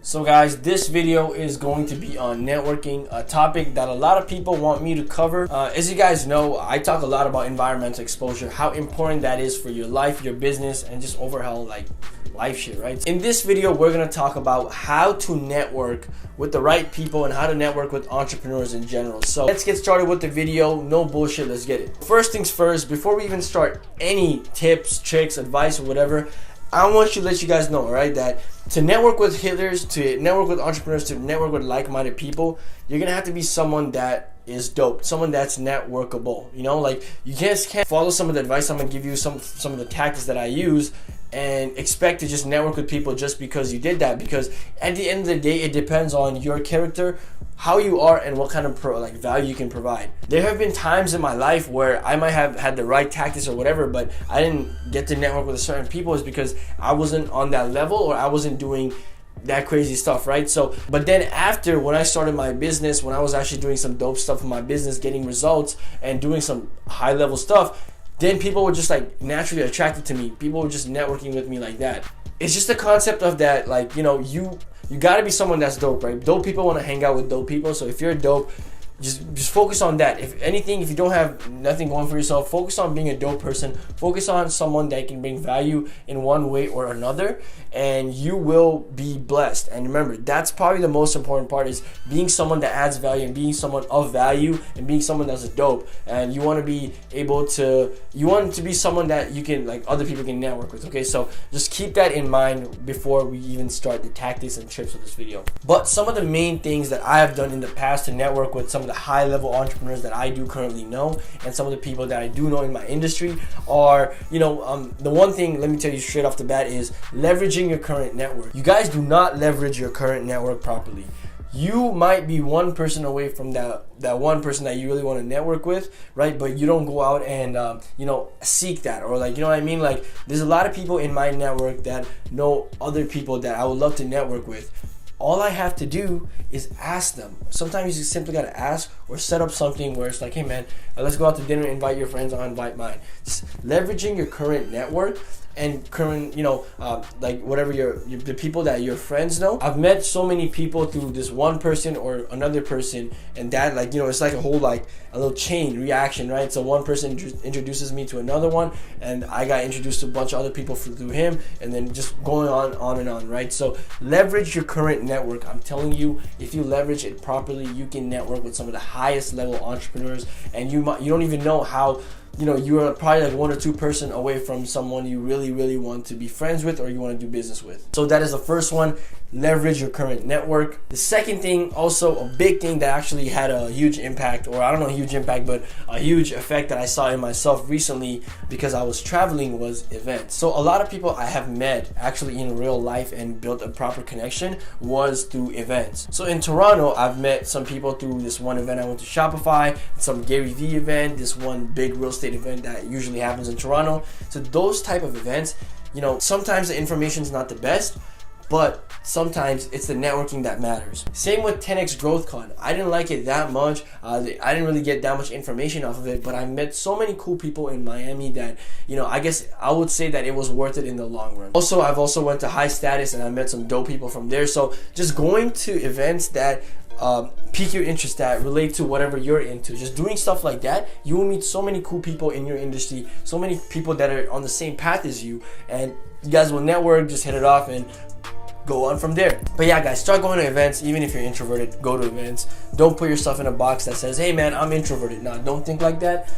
So guys, this video is going to be on networking, a topic that a lot of people want me to cover. As you guys know, I talk a lot about environmental exposure, how important that is for your life, your business, and just overall like life shit, right? In this video, we're gonna talk about how to network with the right people and how to network with entrepreneurs in general. So let's get started with the video. No bullshit, let's get it. First things first, before we even start any tips, tricks, advice, or whatever, I want to let you guys know, all right, that to network with hitters, to network with entrepreneurs, to network with like-minded people, you're gonna have to be someone that is dope, someone that's networkable. You know, like you just can't follow some of the advice I'm gonna give you, some of the tactics that I use, and expect to just network with people just because you did that. Because at the end of the day, it depends on your character, how you are, and what kind of value you can provide. There have been times in my life where I might have had the right tactics or whatever, but I didn't get to network with certain people is because I wasn't on that level or I wasn't doing that crazy stuff, right? So, but then after, when I started my business, when I was actually doing some dope stuff in my business, getting results and doing some high level stuff, then people were just like naturally attracted to me. People were just networking with me like that. It's just the concept of that, like, you know, you gotta be someone that's dope, right? Dope people want to hang out with dope people. So if you're dope, just focus on that. If anything, if you don't have nothing going for yourself, focus on being a dope person. Focus on someone that can bring value in one way or another, and you will be blessed. And remember, that's probably the most important part, is being someone that adds value and being someone of value and being someone that's dope. And you want to be able to, you want to be someone that you can, like, other people can network with. Okay, so just keep that in mind before we even start the tactics and tips of this video. But some of the main things that I have done in the past to network with some of the high level entrepreneurs that I do currently know, and some of the people that I do know in my industry are, you know, the one thing, let me tell you straight off the bat, is leveraging your current network. You guys do not leverage your current network properly. You might be one person away from that one person that you really want to network with, right? But you don't go out and you know, seek that, or like, you know what I mean? Like, there's a lot of people in my network that know other people that I would love to network with. All I have to do is ask them. Sometimes you just simply gotta ask, or set up something where it's like, hey man, let's go out to dinner, invite your friends, I'll invite mine. Just leveraging your current network and current, you know, like whatever the people that your friends know. I've met so many people through this one person or another person, and that, like, you know, it's like a whole, like a little chain reaction, right? So one person introduces me to another one, and I got introduced to a bunch of other people through him, and then just going on and on, right? So leverage your current network. I'm telling you, if you leverage it properly, you can network with some of the highest level entrepreneurs, and you don't even know how. You know, you are probably like one or two person away from someone you really want to be friends with or you want to do business with. So that is the first one. Leverage your current network. The second thing, also a big thing that actually had a huge impact, or I don't know, a huge impact, but a huge effect that I saw in myself recently because I was traveling, was events. So a lot of people I have met actually in real life and built a proper connection was through events. So in Toronto, I've met some people through this one event I went to, Shopify, some Gary Vee event, this one big real estate event that usually happens in Toronto. So those type of events, you know, sometimes the information is not the best, but sometimes it's the networking that matters. Same with 10X GrowthCon. I didn't like it that much. I didn't really get that much information off of it, but I met so many cool people in Miami that, you know, I guess I would say that it was worth it in the long run. Also, I've also went to High Status and I met some dope people from there. So just going to events that pique your interest, that relate to whatever you're into, just doing stuff like that, you will meet so many cool people in your industry, so many people that are on the same path as you, and you guys will network, just hit it off and go on from there. But yeah guys, start going to events. Even if you're introverted, go to events. Don't put yourself in a box that says, hey man, I'm introverted. Nah, don't think like that.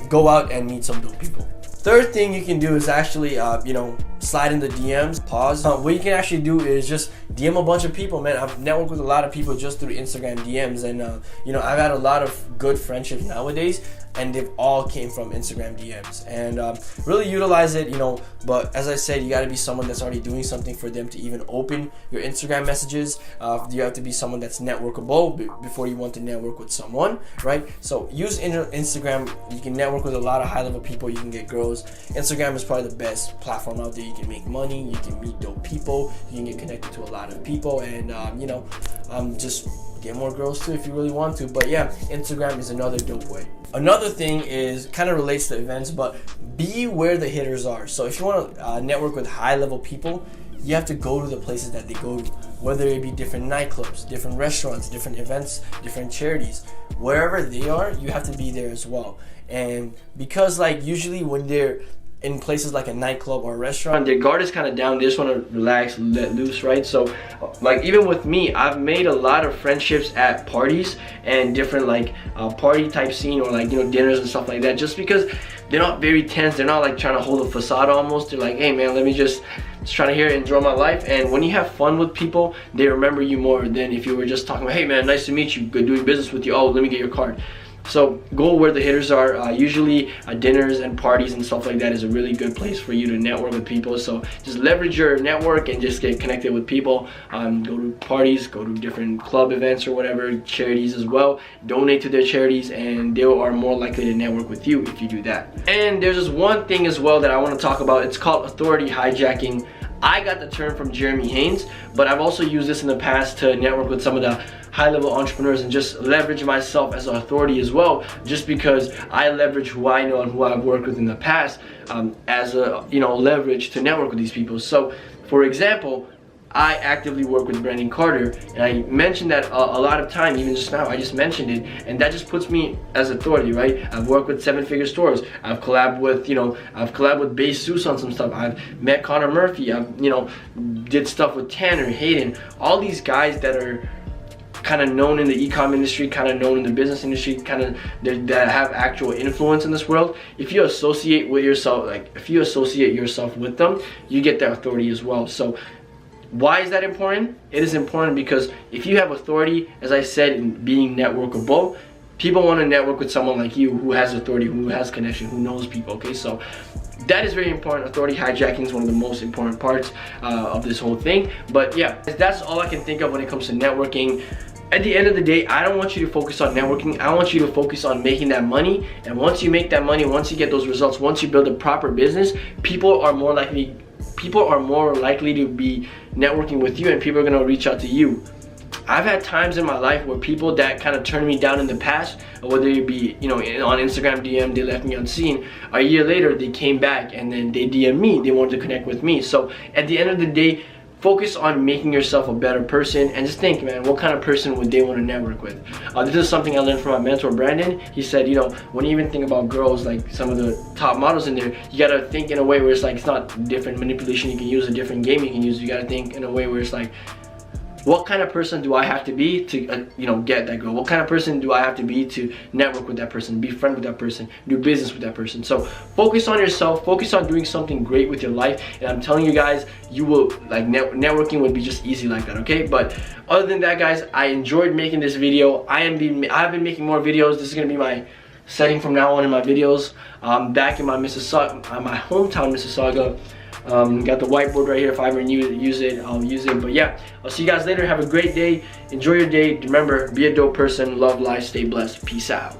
Go out and meet some dope people. Third thing you can do is actually, you know, slide in the DMs, pause. What you can actually do is just DM a bunch of people, man. I've networked with a lot of people just through Instagram DMs, and you know, I've had a lot of good friendships nowadays, and they've all came from Instagram DMs, and really utilize it, you know. But as I said, you got to be someone that's already doing something for them to even open your Instagram messages. You have to be someone that's networkable before you want to network with someone, right? So use Instagram. You can network with a lot of high level people. You can get girls. Instagram is probably the best platform out there. You can make money, you can meet dope people, you can get connected to a lot of people, and you know, just get more girls too if you really want to. But yeah, Instagram is another dope way. Another thing is, kind of relates to events, but be where the hitters are. So if you want to network with high level people, you have to go to the places that they go to. whether it be different nightclubs, different restaurants, different events, different charities. Wherever they are, you have to be there as well. And because like usually when they're in places like a nightclub or a restaurant, their guard is kind of down. They just want to relax, let loose, right? So like even with me, I've made a lot of friendships at parties and different like party type scene, or like, you know, dinners and stuff like that, just because they're not very tense. They're not like trying to hold a facade almost. They're like, hey man, let me just trying to hear it, enjoy my life. And when you have fun with people, they remember you more than if you were just talking about, hey man, nice to meet you, good doing business with you, oh, let me get your card. So go where the hitters are. Usually dinners and parties and stuff like that is a really good place for you to network with people. So just leverage your network and just get connected with people. Go to parties, go to different club events or whatever, charities as well. Donate to their charities, and they are more likely to network with you if you do that. And there's just one thing as well that I want to talk about. It's called authority hijacking. I got the term from Jeremy Haynes, but I've also used this in the past to network with some of the high-level entrepreneurs and just leverage myself as an authority as well, just because I leverage who I know and who I've worked with in the past as a, you know, leverage to network with these people. So for example, I actively work with Brandon Carter, and I mentioned that a lot of time, even just now I just mentioned it, and that just puts me as authority, right? I've worked with 7-figure stores, I've collabed with, you know, I've collabed with Base Zeus on some stuff, I've met Connor Murphy, I've, you know, did stuff with Tanner, Hayden, all these guys that are kind of known in the e-com industry, kind of known in the business industry, kind of that have actual influence in this world. If you associate with yourself, like if you associate yourself with them, you get that authority as well. So why is that important? It is important because if you have authority, as I said, in being networkable, people want to network with someone like you who has authority, who has connection, who knows people, okay? So that is very important. Authority hijacking is one of the most important parts of this whole thing. But yeah, that's all I can think of when it comes to networking. At the end of the day, I don't want you to focus on networking. I want you to focus on making that money. And once you make that money, once you get those results, once you build a proper business, people are more likely to be networking with you, and people are going to reach out to you. I've had times in my life where people that kind of turned me down in the past, whether it be, you know, on Instagram DM, they left me unseen. A year later, they came back and then they DM me. They wanted to connect with me. So at the end of the day, focus on making yourself a better person, and just think, man, what kind of person would they want to network with? This is something I learned from my mentor, Brandon. He said, you know, when you even think about girls, like some of the top models in there, you gotta think in a way where it's like, it's not different manipulation you can use, a different game you can use. You gotta think in a way where it's like, what kind of person do I have to be to, you know, get that girl? What kind of person do I have to be to network with that person, be friend with that person, do business with that person? So focus on yourself, focus on doing something great with your life, and I'm telling you guys, you will, like, networking would be just easy like that, okay? But other than that, guys, I enjoyed making this video. I've been making more videos. This is gonna be my setting from now on in my videos. Back in my Mississauga, my hometown, Mississauga. Got the whiteboard right here. If I ever need to use it, I'll use it. But yeah, I'll see you guys later. Have a great day. Enjoy your day. Remember, be a dope person. Love life. Stay blessed. Peace out.